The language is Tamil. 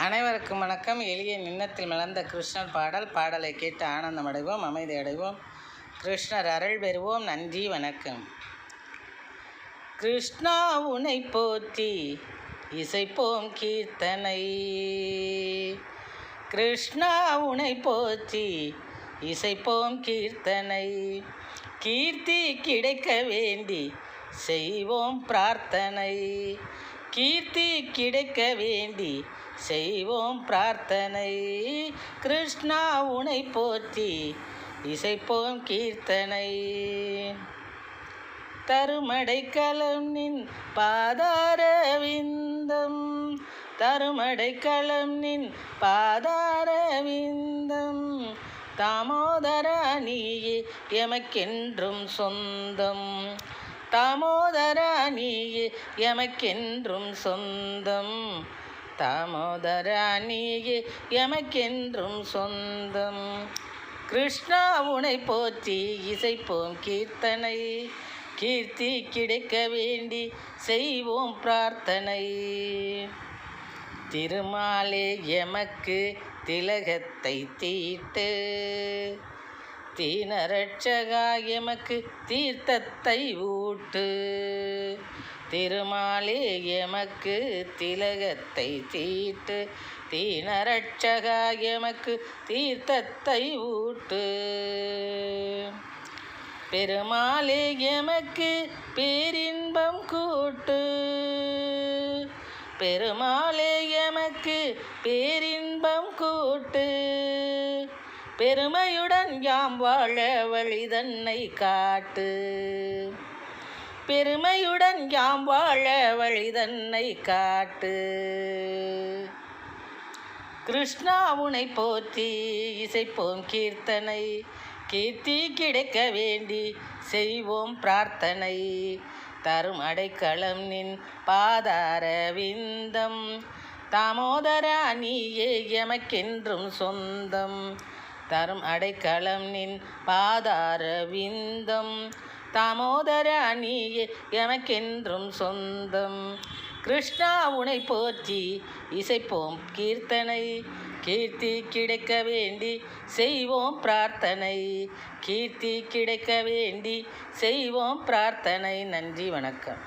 அனைவருக்கும் வணக்கம். எளிய நின்னத்தில் மலர்ந்த கிருஷ்ணர் பாடலை கேட்டு ஆனந்தம் அடைவோம், அமைதி அடைவோம், கிருஷ்ணர் அருள் பெறுவோம். நன்றி, வணக்கம். கிருஷ்ணா உனை போற்றி இசைப்போம் கீர்த்தனை, கிருஷ்ணா உனை போற்றி இசைப்போம் கீர்த்தனை, கீர்த்தி கிடைக்க வேண்டி செய்வோம் பிரார்த்தனை, கீர்த்தி கிடைக்க வேண்டி செய்வோம் பிரார்த்தனை, கிருஷ்ணா உனை போற்றி இசைப்போம் கீர்த்தனை. தருமடைக்கலம் நின் பாதாரவிந்தம், தருமடைக்கலம் நின் பாதாரவிந்தம், தாமோதரா நீயே எமக்கென்றும் சொந்தம், தாமோதரா நீயே எமக்கென்றும் சொந்தம், தாமோதரா நீயே எமக்கென்றும் சொந்தம், கிருஷ்ணா உனை போற்றி இசைப்போம் கீர்த்தனை, கீர்த்தி கிடைக்க வேண்டி செய்வோம் பிரார்த்தனை. திருமாலே எமக்கு திலகத்தை தீட்டு, தீனரட்சகா எமக்கு தீர்த்தத்தை ஊட்டு, திருமாலே எமக்கு திலகத்தை தீட்டு, தீனரட்சகா எமக்கு தீர்த்தத்தை ஊட்டு, பெருமாளே எமக்கு பேரின்பம் கூட்டு, பெருமாளே எமக்கு பேரின்பம் கூட்டு, பெருமையுடன் யாம் வாழ வழிதன்னை காட்டு, பெருமையுடன் யாம் வாழ வழிதன்னை காட்டு, கிருஷ்ணா உனை போற்றி இசைப்போம் கீர்த்தனை, கீர்த்தி கிடைக்க வேண்டி செய்வோம் பிரார்த்தனை, தரும் அடைக்கலம் நின் பாதாரவிந்தம், தாமோதரா நீயே எமக்கென்றும் சொந்தம், தரும் அடைக்கலம் நின் பாதாரவிந்தம், தாமோதரா நீயே எமக்கென்றும் சொந்தம், கிருஷ்ணா உனை போற்றி இசைப்போம் கீர்த்தனை, கீர்த்தி கிடைக்க வேண்டி செய்வோம் பிரார்த்தனை, கீர்த்தி கிடைக்க வேண்டி செய்வோம் பிரார்த்தனை. நன்றி, வணக்கம்.